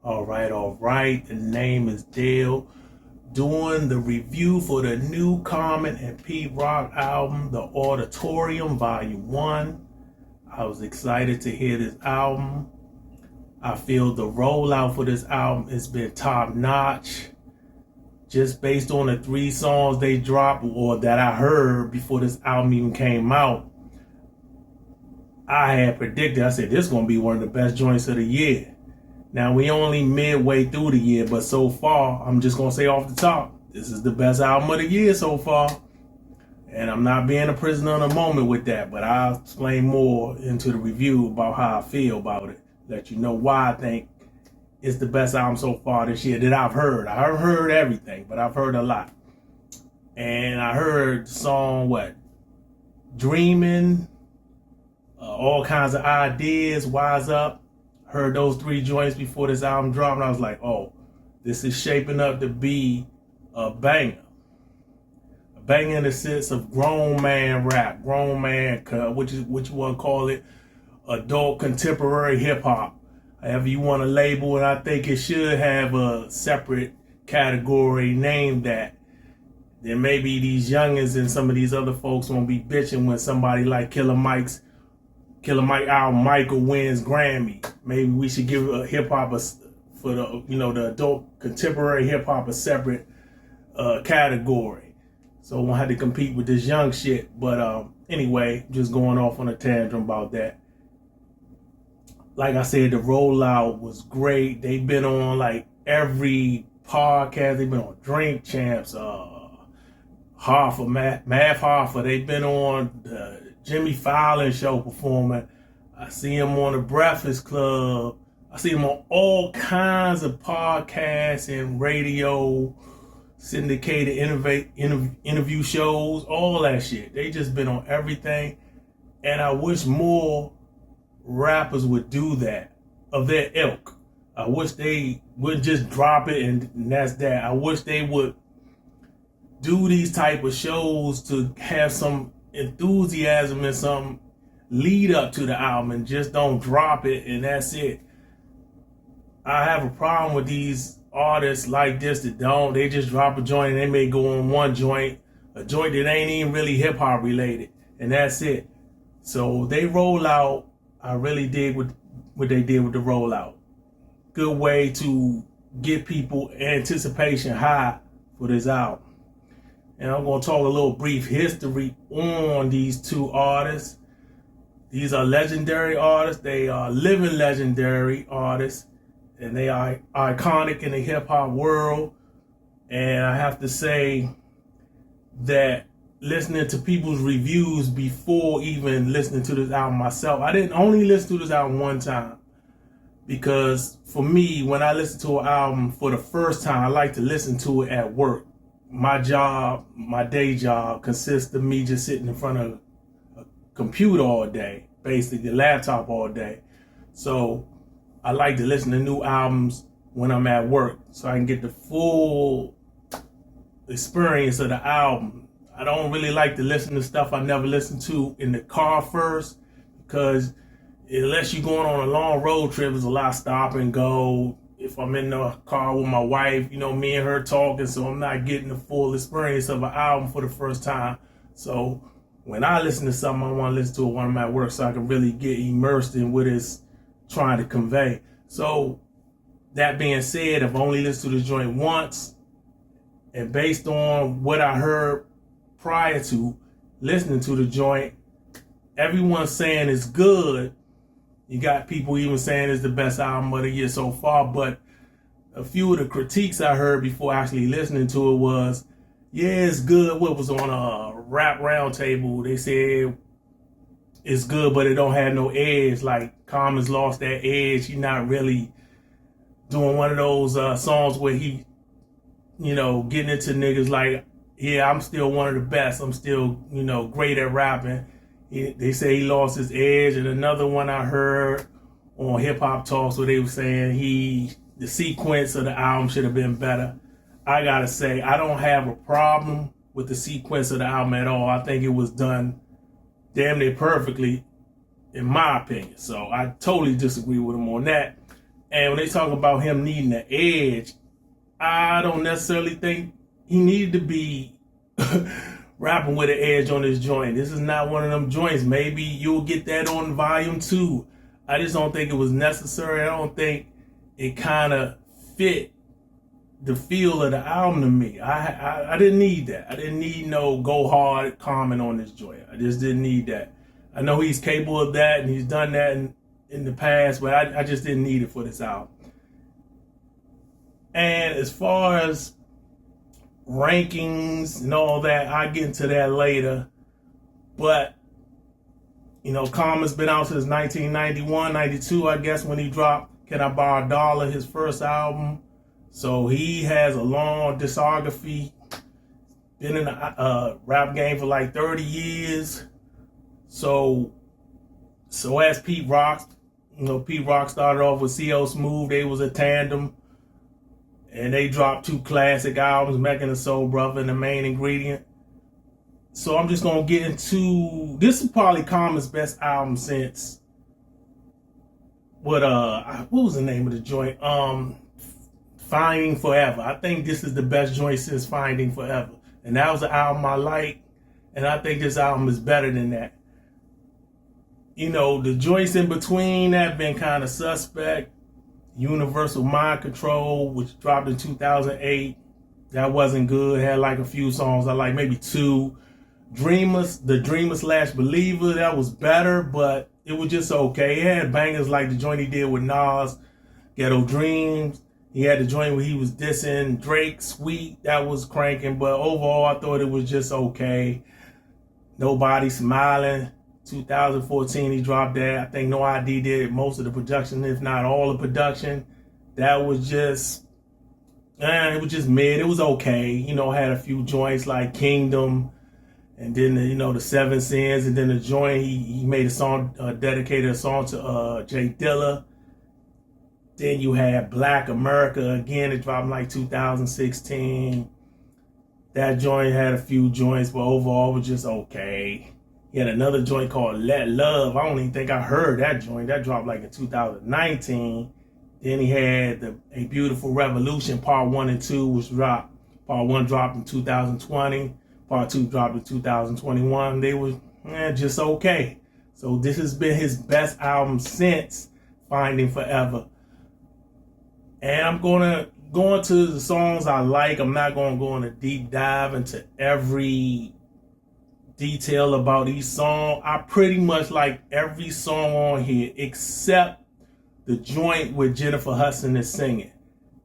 All right. The name is Dale. Doing the review for the new Common and Pete Rock album, The Auditorium, Volume 1. I was excited to hear this album. I feel the rollout for this album has been top notch. Just based on the 3 songs they dropped or that I heard before this album even came out, I had predicted, I said, this is going to be one of the best joints of the year. Now, we only midway through the year, but so far, I'm just going to say off the top, this is the best album of the year so far. And I'm not being a prisoner of the moment with that, but I'll explain more into the review about how I feel about it. Let you know why I think it's the best album so far this year that I've heard. I haven't heard everything, but I've heard a lot. And I heard the song, Dreaming, all kinds of ideas, Wise Up. Heard those 3 joints before this album dropped, and I was like, oh, this is shaping up to be a banger. A banger in the sense of grown man rap, grown man, what you want to call it, adult contemporary hip hop. However you want to label it, I think it should have a separate category named that. Then maybe these youngins and some of these other folks won't be bitching when somebody like Killer Mike album Michael wins Grammy. Maybe we should give a hip hop for the adult contemporary hip hop a separate category. So I won't have to compete with this young shit. But anyway, just going off on a tangent about that. Like I said, the rollout was great. They've been on like every podcast. They've been on Drink Champs, Hoffa, Math Hoffa. They've been on the Jimmy Fallon show performing. I see him on the Breakfast Club. I see him on all kinds of podcasts and radio, syndicated interview shows, all that shit. They just been on everything. And I wish more rappers would do that, of their ilk. I wish they would just drop it and that's that. I wish they would do these type of shows to have some enthusiasm and some lead up to the album and just don't drop it and that's it. I have a problem with these artists like this that they just drop a joint and they may go on one joint, a joint that ain't even really hip hop related, and that's it. So they roll out. I really dig what they did with the rollout. Good way to get people anticipation high for this album. And I'm going to talk a little brief history on these 2 artists. These are legendary artists. They are living legendary artists. And they are iconic in the hip hop world. And I have to say that listening to people's reviews before even listening to this album myself, I didn't only listen to this album one time. Because for me, when I listen to an album for the first time, I like to listen to it at work. My job, my day job, consists of me just sitting in front of a computer all day, basically a laptop all day. So I like to listen to new albums when I'm at work so I can get the full experience of the album. I don't really like to listen to stuff I never listened to in the car first, because unless you're going on a long road trip, there's a lot of stop and go. If I'm in the car with my wife, me and her talking, so I'm not getting the full experience of an album for the first time. So when I listen to something, I want to listen to it when I'm at work so I can really get immersed in what it's trying to convey. So that being said, I've only listened to the joint once, and based on what I heard prior to listening to the joint, everyone's saying it's good. You got people even saying it's the best album of the year so far, but a few of the critiques I heard before actually listening to it was, yeah, it's good. What was on a rap roundtable? They said it's good, but it don't have no edge. Like Common's lost that edge. He's not really doing one of those songs where he, getting into niggas like, yeah, I'm still one of the best. I'm still, great at rapping. They say he lost his edge. And another one I heard on Hip Hop Talks where they were saying the sequence of the album should have been better. I gotta say, I don't have a problem with the sequence of the album at all. I think it was done damn near perfectly, in my opinion. So I totally disagree with him on that. And when they talk about him needing the edge, I don't necessarily think he needed to be rapping with an edge on his joint. This is not one of them joints. Maybe you'll get that on volume 2. I just don't think it was necessary. I don't think it kind of fit the feel of the album to me. I didn't need that. I didn't need no go hard comment on this joint. I just didn't need that. I know he's capable of that and he's done that in the past, but I just didn't need it for this album. And as far as rankings and all that, I'll get into that later. But, you know, Common's been out since 1991, 92, I guess, when he dropped Can I Borrow a Dollar, his first album. So he has a long discography. Been in the rap game for like 30 years. So as Pete Rock, you know, Pete Rock started off with C.O. Smooth. They was a tandem. And they dropped 2 classic albums, Mecca and the Soul Brother and The Main Ingredient. So I'm just going to get into, this is probably Common's best album since, what was the name of the joint? Finding Forever. I think this is the best joint since Finding Forever. And that was an album I like. And I think this album is better than that. You know, the joints in between have been kind of suspect. Universal Mind Control, which dropped in 2008. That wasn't good. Had like a few songs I like, maybe 2. The Dreamer/Believer, that was better, but it was just okay. It had bangers like the joint he did with Nas, Ghetto Dreams. He had the joint where he was dissing Drake, Sweet. That was cranking, but overall I thought it was just okay. Nobody Smiling. 2014 he dropped that. I think No ID did most of the production, if not all the production. That was just it was just mid. It was okay. You know, had a few joints like Kingdom, and then the 7 Sins, and then the joint he made a song, dedicated a song to Jay Dilla. Then you had Black America again. It dropped in like 2016. That joint had a few joints, but overall it was just okay. He had another joint called Let Love. I don't even think I heard that joint. That dropped like in 2019. Then he had A Beautiful Revolution, Part 1 and 2, which dropped. Part 1 dropped in 2020. Part 2 dropped in 2021. They were just okay. So this has been his best album since Finding Forever. And I'm going to go into the songs I like. I'm not going to go on a deep dive into every detail about each song. I pretty much like every song on here except the joint with Jennifer Hudson is singing.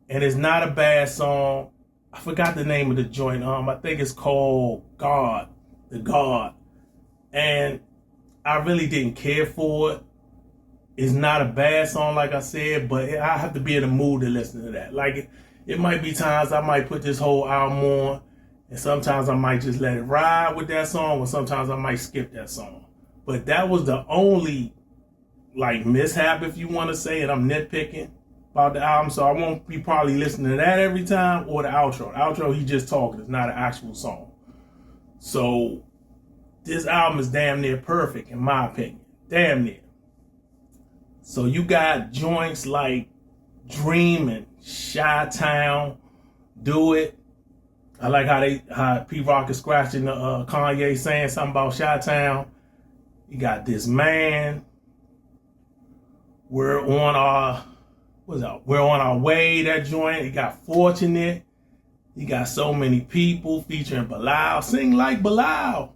And it's not a bad song. I forgot the name of the joint. I think it's called God. The God. And I really didn't care for it. It's not a bad song, like I said, but I have to be in the mood to listen to that. Like, it might be times I might put this whole album on, and sometimes I might just let it ride with that song, or sometimes I might skip that song. But that was the only, like, mishap, if you want to say it. I'm nitpicking about the album, so I won't be probably listening to that every time, or the outro. The outro, he just talking. It's not an actual song. So, this album is damn near perfect, in my opinion. Damn near. So you got joints like Dream and Chi-Town, Do It. I like how Pete Rock is scratching Kanye saying something about Chi-Town. You got This Man. We're on our way, that joint. You got Fortunate. You got So Many People featuring Bilal. Sing like Bilal.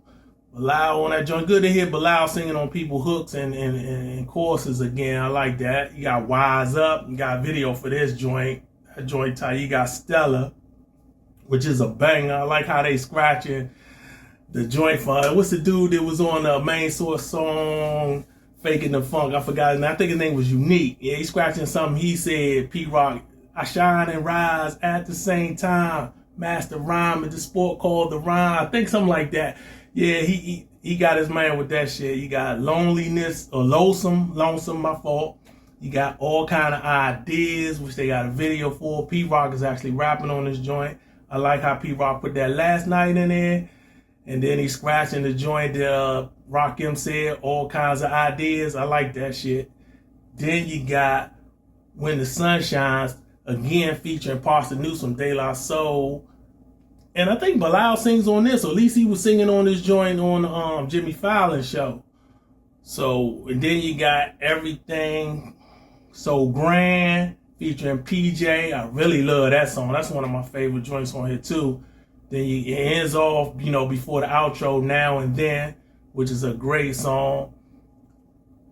Bilal on that joint. Good to hear Bilal singing on people hooks and choruses again. I like that. You got Wise Up. You got a video for this joint. That joint tight. You got Stella, which is a banger. I like how they scratching the joint for what's the dude that was on the Main Source song Faking the Funk? I forgot his name. I think his name was Unique. Yeah, he's scratching something. He said, Pete Rock, I shine and rise at the same time. Master rhyme at the sport called the rhyme. I think something like that. Yeah, he got his man with that shit. You got Loneliness or Lonesome, my fault. You got All Kind of Ideas, which they got a video for. Pete Rock is actually rapping on this joint. I like how Pete Rock put that Last Night in there. And then he's scratching the joint that Rakim said, All Kinds of Ideas. I like that shit. Then you got When the Sun Shines, again featuring Pastor Newsom, De La Soul. And I think Bilal sings on this, or at least he was singing on this joint on the Jimmy Fallon show. So, and then you got Everything So Grand featuring PJ. I really love that song. That's one of my favorite joints on here too. Then it ends off, before the outro, Now and Then, which is a great song.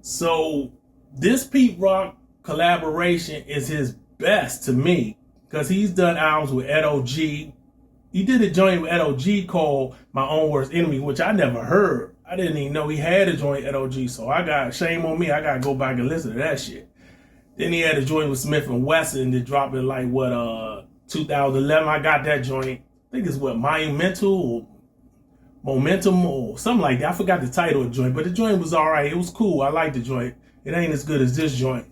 So this Pete Rock collaboration is his best to me, because he's done albums with Ed O.G. He did a joint with Ed O.G. called My Own Worst Enemy, which I never heard. I didn't even know he had a joint with Ed O.G. So shame on me. I got to go back and listen to that shit. Then he had a joint with Smith and Wesson that dropped in 2011. I got that joint. I think it's Momentum or something like that. I forgot the title of the joint, but the joint was all right. It was cool. I liked the joint. It ain't as good as this joint.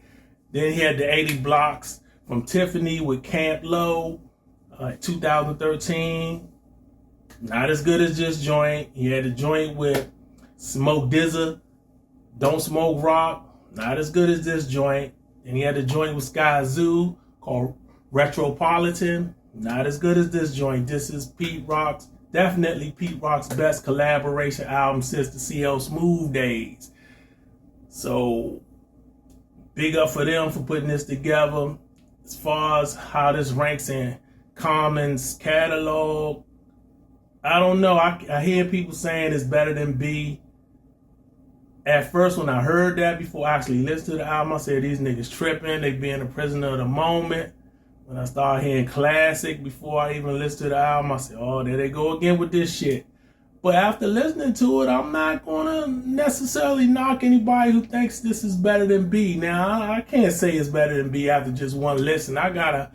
Then he had the 80 Blocks from Tiffany with Camp Low, 2013. Not as good as this joint. He had a joint with Smoke DZA, Don't Smoke Rock. Not as good as this joint. And he had a joint with Sky Zoo called Retropolitan. Not as good as this joint. This is definitely Pete Rock's best collaboration album since the CL Smooth days. So, big up for them for putting this together. As far as how this ranks in Common's catalog, I don't know. I hear people saying it's better than B. At first, when I heard that, before I actually listened to the album, I said, these niggas tripping. They being a prisoner of the moment. When I started hearing Classic, before I even listened to the album, I said, oh, there they go again with this shit. But after listening to it, I'm not going to necessarily knock anybody who thinks this is better than B. Now, I can't say it's better than B after just one listen. I gotta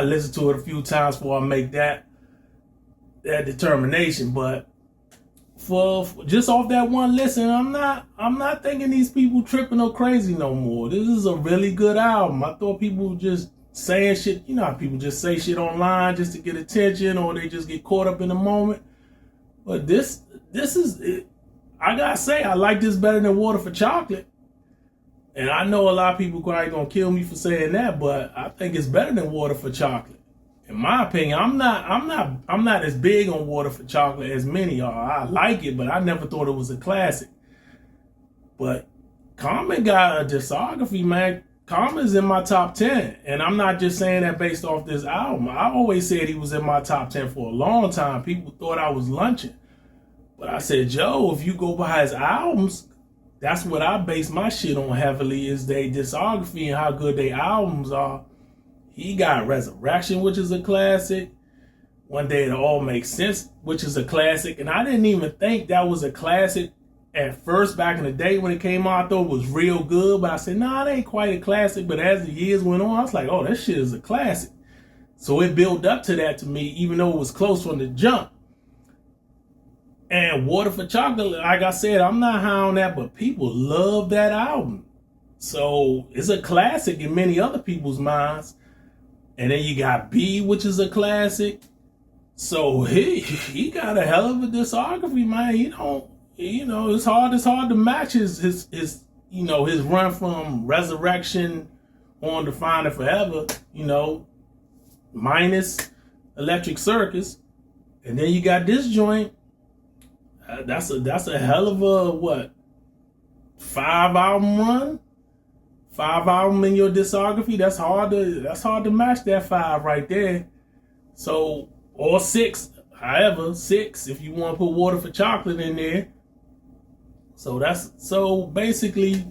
listen to it a few times before I make that determination. But for just off that one listen, I'm not thinking these people tripping or crazy no more. This is a really good album. I thought people were just saying shit. You know how people just say shit online just to get attention, or they just get caught up in the moment. But this is it. I gotta say, I like this better than Water for Chocolate. And I know a lot of people probably gonna kill me for saying that, but I think it's better than Water for Chocolate. In my opinion, I'm not as big on Water for Chocolate as many are. I like it, but I never thought it was a classic. But Common got a discography, man. Common's in my top 10. And I'm not just saying that based off this album. I always said he was in my top 10 for a long time. People thought I was lunching. But I said, Joe, if you go by his albums, that's what I base my shit on heavily, is their discography and how good their albums are. He got Resurrection, which is a classic. One Day It All Makes Sense, which is a classic. And I didn't even think that was a classic at first back in the day when it came out. I thought it was real good, but I said, nah, it ain't quite a classic. But as the years went on, I was like, oh, that shit is a classic. So it built up to that to me, even though it was close from the jump. And Water for Chocolate, like I said, I'm not high on that, but people love that album. So it's a classic in many other people's minds. And then you got B, which is a classic. So he got a hell of a discography, man. It's hard to match his run from Resurrection on to Find It Forever, minus Electric Circus. And then you got this joint. That's a hell of a 5-album run? 5 album in your discography? That's hard to match that 5 right there. So, or 6. However, 6 if you want to put Water for Chocolate in there. So basically,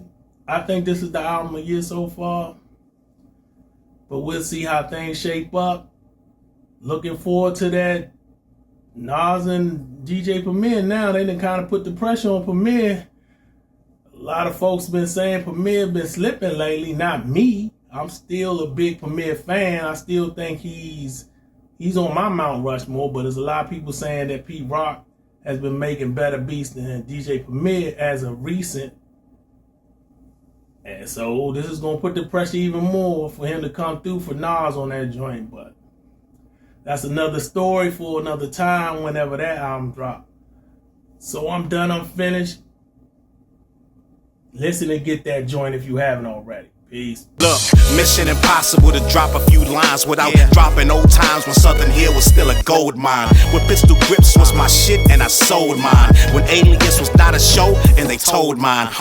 I think this is the album of the year so far. But we'll see how things shape up. Looking forward to that. Nas and DJ Premier now, they done kind of put the pressure on Premier. A lot of folks been saying Premier been slipping lately. Not me. I'm still a big Premier fan. I still think he's on my Mount Rushmore, but there's a lot of people saying that Pete Rock has been making better beats than DJ Premier as of recent. And so this is going to put the pressure even more for him to come through for Nas on that joint. But that's another story for another time whenever that album drop. So I'm done. I'm finished. Listen and get that joint if you haven't already. Peace. Look, mission impossible to drop a few lines without dropping old times when Southern Hill was still a gold mine. When pistol grips was my shit and I sold mine. When Alias was not a show and they told mine.